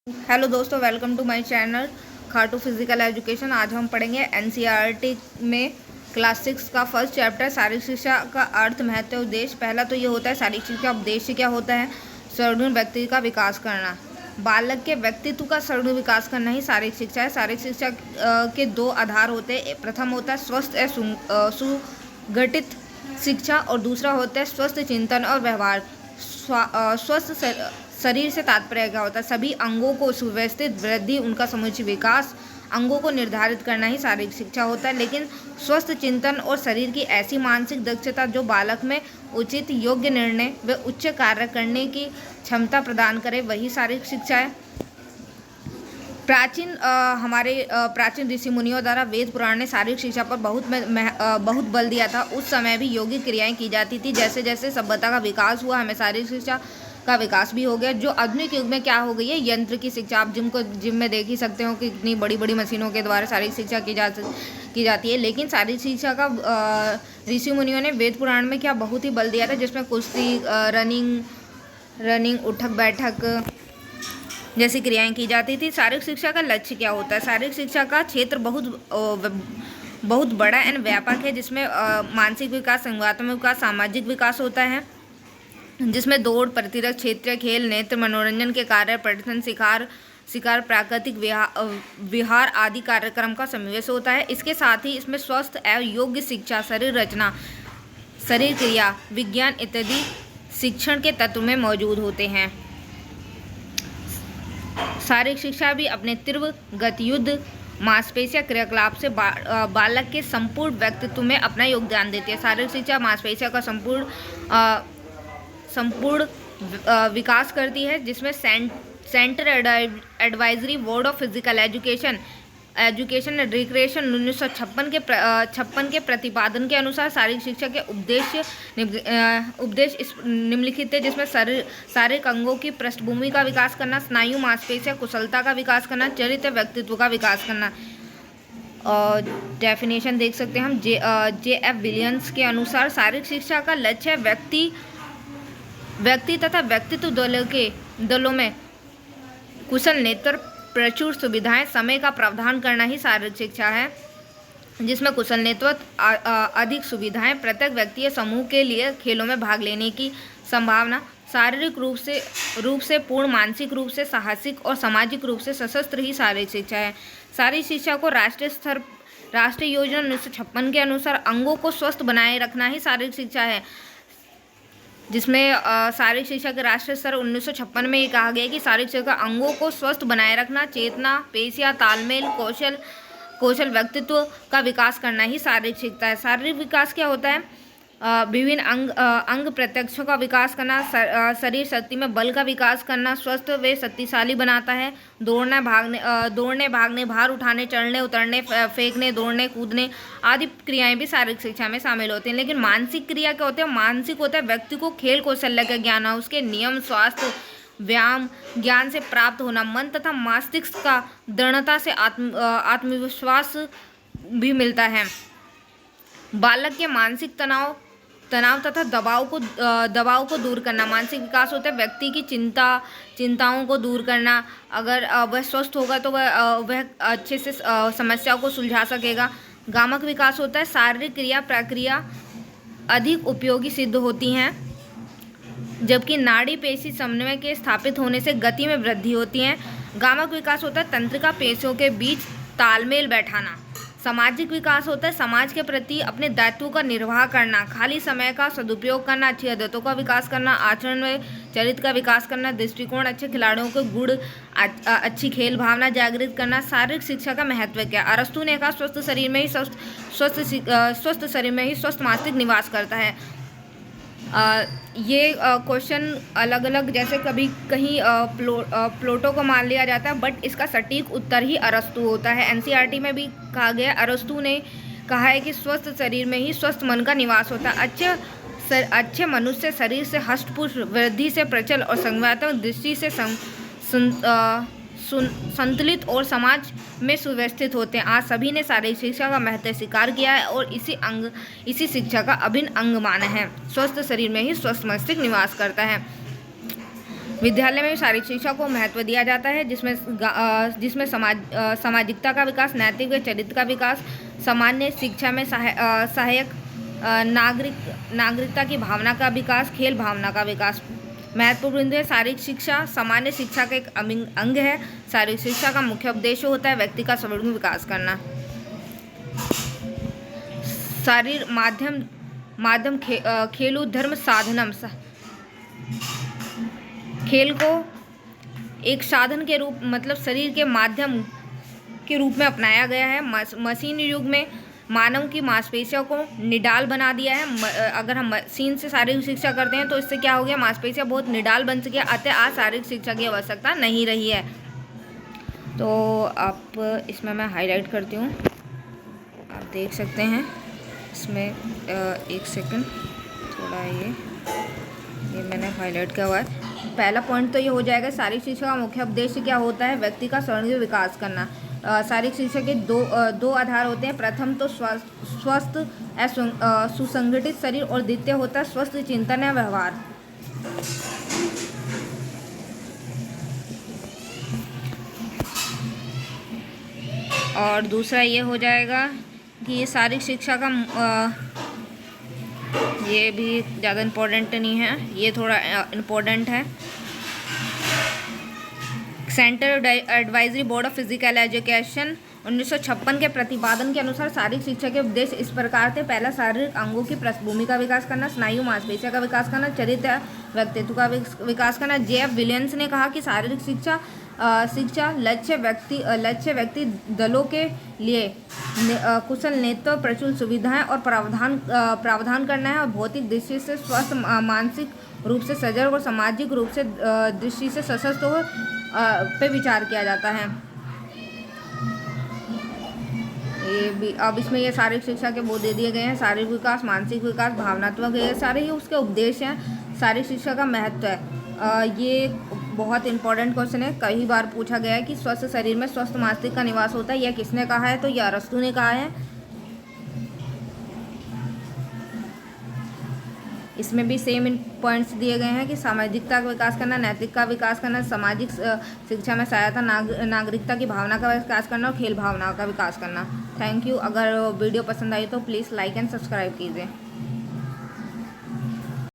Hello दोस्तों, welcome to my channel Khatu physical education. आज हम पढ़ेंगे एनसीईआरटी में क्लास 6 का फर्स्ट चैप्टर शारीरिक शिक्षा का अर्थ, महत्व, उद्देश्य। पहला तो ये होता है शारीरिक शिक्षा का उद्देश्य क्या होता है। सर्वगुण व्यक्ति का विकास करना, बालक के व्यक्तित्व का सर्वगुण विकास करना ही शारीरिक शिक्षा है। शारीरिक शिक्षा के दो आधार होते हैं। प्रथम होता है स्वस्थ सुगठित शिक्षा और दूसरा होता है स्वस्थ चिंतन और व्यवहार। स्वस्थ शरीर से तात्पर्य क्या होता है? सभी अंगों को सुव्यवस्थित वृद्धि, उनका समुचित विकास, अंगों को निर्धारित करना ही शारीरिक शिक्षा होता है। लेकिन स्वस्थ चिंतन और शरीर की ऐसी मानसिक दक्षता जो बालक में उचित योग्य निर्णय व उच्च कार्य करने की क्षमता प्रदान करे, वही शारीरिक शिक्षा है। हमारे प्राचीन ऋषि मुनियों द्वारा वेद पुराण ने शारीरिक शिक्षा पर बहुत बल दिया था। उस समय भी योगिक क्रियाएं की जाती थी। जैसे जैसे सभ्यता का विकास हुआ, हमें शारीरिक शिक्षा का विकास भी हो गया। जो आधुनिक युग में क्या हो गई है, यंत्र की शिक्षा। आप जिम में देख ही सकते हो कि कितनी बड़ी बड़ी मशीनों के द्वारा शारीरिक शिक्षा की जाती है। लेकिन शारीरिक शिक्षा का ऋषि मुनियों ने वेद पुराण में क्या बहुत ही बल दिया था, जिसमें कुश्ती, रनिंग, उठक बैठक जैसी क्रियाएं की जाती थी। शारीरिक शिक्षा का लक्ष्य क्या होता है? शारीरिक शिक्षा का क्षेत्र बहुत बड़ा एंड व्यापक है, जिसमें मानसिक विकास, संज्ञानात्मक विकास, सामाजिक विकास होता है, जिसमें दौड़, प्रतिरक्षा, क्षेत्रीय खेल, नेत्र मनोरंजन के कार्य, पर्यटन, शिकार, प्राकृतिक विहार आदि कार्यक्रम का समावेश होता है। इसके साथ ही इसमें स्वस्थ एवं योग्य शिक्षा, शरीर रचना, शरीर क्रिया, विज्ञान इत्यादि शिक्षण के तत्व में मौजूद होते हैं। शारीरिक शिक्षा भी अपने तीव्र गतियुद्ध मांसपेशिया क्रियाकलाप से बालक के संपूर्ण व्यक्तित्व में अपना योगदान देती है। शारीरिक शिक्षा मांसपेशिया का संपूर्ण विकास करती है, जिसमें centre advisory board of physical education and recreation 1956 के प्रतिपादन के अनुसार शारीरिक शिक्षा के उपदेश निम्नलिखित है, जिसमें शारीरिक अंगों की पृष्ठभूमि का विकास करना, स्नायु मांसपेशियां कुशलता का विकास करना, चरित्र व्यक्तित्व का विकास करना। और डेफिनेशन देख सकते हैं हम J.F. विलियम्स के अनुसार शारीरिक शिक्षा का लक्ष्य व्यक्ति तथा व्यक्तित्व दलों में कुशल नेतृत्व, प्रचुर सुविधाएं, समय का प्रावधान करना ही शारीरिक शिक्षा है, जिसमें कुशल नेतृत्व, अधिक सुविधाएं, प्रत्येक व्यक्ति या समूह के लिए खेलों में भाग लेने की संभावना, शारीरिक रूप से पूर्ण, मानसिक रूप से साहसिक और सामाजिक रूप से सशस्त्र ही शारीरिक शिक्षा है। शारीरिक शिक्षा को राष्ट्रीय योजना 1956 के अनुसार अंगों को स्वस्थ बनाए रखना ही शारीरिक शिक्षा है, जिसमें शारीरिक शिक्षा के राष्ट्रीय स्तर 1956 में ये कहा गया है कि शारीरिक शिक्षा अंगों को स्वस्थ बनाए रखना, चेतना, पेशियां, तालमेल, कौशल व्यक्तित्व का विकास करना ही शारीरिक शिक्षा है। शारीरिक विकास क्या होता है? विभिन्न अंग प्रत्यक्षों का विकास करना, शरीर शक्ति में बल का विकास करना, स्वस्थ व शक्तिशाली बनाता है। दौड़ने, भागने, भार उठाने, चढ़ने, उतरने, फेंकने, दौड़ने, कूदने आदि क्रियाएं भी शारीरिक शिक्षा में शामिल होती हैं। लेकिन मानसिक क्रिया क्या होते हैं? मानसिक होता है व्यक्ति को खेल कौशल्य का ज्ञान हो, उसके नियम, स्वास्थ्य, व्यायाम ज्ञान से प्राप्त होना, मन तथा मस्तिष्क का दृढ़ता से आत्मविश्वास भी मिलता है। बालक के मानसिक तनाव तथा दबाव को दूर करना, मानसिक विकास होता है व्यक्ति की चिंताओं को दूर करना। अगर वह स्वस्थ होगा तो वह अच्छे से समस्याओं को सुलझा सकेगा। गामक विकास होता है शारीरिक क्रिया प्रक्रिया अधिक उपयोगी सिद्ध होती हैं, जबकि नाड़ी पेशी समन्वय के स्थापित होने से गति में वृद्धि होती है। गामक विकास होता है तंत्रिका पेशियों के बीच तालमेल बैठाना। सामाजिक विकास होता है समाज के प्रति अपने दायित्वों का निर्वाह करना, खाली समय का सदुपयोग करना, अच्छी आदतों का विकास करना, आचरण में चरित्र का विकास करना, दृष्टिकोण, अच्छे खिलाड़ियों के गुण, अच्छी खेल भावना जागृत करना। शारीरिक शिक्षा का महत्व क्या? अरस्तु ने कहा स्वस्थ शरीर में ही स्वस्थ मस्तिष्क निवास करता है। ये क्वेश्चन अलग अलग, जैसे कभी कहीं प्लेटो को मान लिया जाता है, बट इसका सटीक उत्तर ही अरस्तु होता है। एनसीईआरटी में भी कहा गया, अरस्तु ने कहा है कि स्वस्थ शरीर में ही स्वस्थ मन का निवास होता है। अच्छे मनुष्य शरीर से हष्टपुष्ट, वृद्धि से प्रचल और संज्ञानात्मक दृष्टि से संतुलित और समाज में सुव्यवस्थित होते हैं। आज सभी ने शारीरिक शिक्षा का महत्व स्वीकार किया है और इसी शिक्षा का अभिन्न अंग माना है। स्वस्थ शरीर में ही स्वस्थ मस्तिष्क निवास करता है। विद्यालय में शारीरिक शिक्षा को महत्व दिया जाता है, जिसमें सामाजिकता का विकास, नैतिक व चरित्र का विकास, सामान्य शिक्षा में सहायक नागरिकता की भावना का विकास, खेल भावना का विकास महत्वपूर्ण है। शारीरिक शिक्षा सामान्य शिक्षा का एक अंग है। शारीरिक शिक्षा का मुख्य उद्देश्य होता है व्यक्ति का सर्वांगीण विकास करना। शारीर माध्यम खेलु धर्म साधनम, खेल को एक साधन के रूप मतलब शरीर के माध्यम के रूप में अपनाया गया है। मशीन युग में मानव की मांसपेशियों को निडाल बना दिया है। अगर हम मशीन से शारीरिक शिक्षा करते हैं तो इससे क्या हो गया, मांसपेशियां बहुत निडाल बन चुकी है, अतः आज शारीरिक शिक्षा की आवश्यकता नहीं रही है। तो आप इसमें मैं हाईलाइट करती हूँ, आप देख सकते हैं इसमें। एक सेकंड, थोड़ा ये मैंने हाईलाइट किया हुआ है। पहला पॉइंट तो ये हो जाएगा, शारीरिक शिक्षा का मुख्य उद्देश्य क्या होता है, व्यक्ति का सर्वांगीण विकास करना। शारीरिक शिक्षा के दो आधार होते हैं। प्रथम तो स्वस्थ सुसंगठित शरीर और द्वितीय होता है स्वस्थ चिंतन या व्यवहार। और दूसरा ये हो जाएगा कि ये शारीरिक शिक्षा का ये भी ज़्यादा इम्पोर्टेंट नहीं है, ये थोड़ा इम्पोर्टेंट है। Central advisory board of physical education 1956 के प्रतिपादन के अनुसार शारीरिक शिक्षा के उद्देश्य इस प्रकार थे। पहला, शारीरिक अंगों की पृष्ठभूमि का विकास करना, स्नायु मांसपेशियों का विकास करना, चरित्र व्यक्तित्व का विकास करना। J.F. विलियम्स ने कहा कि शारीरिक शिक्षा लक्ष्य व्यक्ति दलों के लिए कुशल नेतृत्व, प्रचुर सुविधाएं और प्रावधान करना है, और भौतिक दृष्टि से स्वस्थ, मानसिक रूप से सजग और सामाजिक रूप से दृष्टि से सशक्त पे विचार किया जाता है। ये भी अब इसमें ये शारीरिक शिक्षा के वो दे दिए गए हैं, शारीरिक विकास, मानसिक विकास, भावनात्मक, ये सारे ही उसके उपदेश हैं। शारीरिक शिक्षा का महत्व है, ये बहुत इंपॉर्टेंट क्वेश्चन है, कई बार पूछा गया है कि स्वस्थ शरीर में स्वस्थ मस्तिष्क का निवास होता है। यह किसने कहा है, तो यह अरस्तु ने कहा है। इसमें भी सेम पॉइंट्स दिए गए हैं कि सामाजिकता का विकास करना, नैतिक का विकास करना, सामाजिक शिक्षा में सहायता, नागरिकता की भावना का विकास करना और खेल भावना का विकास करना। Thank you. अगर वीडियो पसंद आई तो प्लीज़ लाइक एंड सब्सक्राइब कीजिए।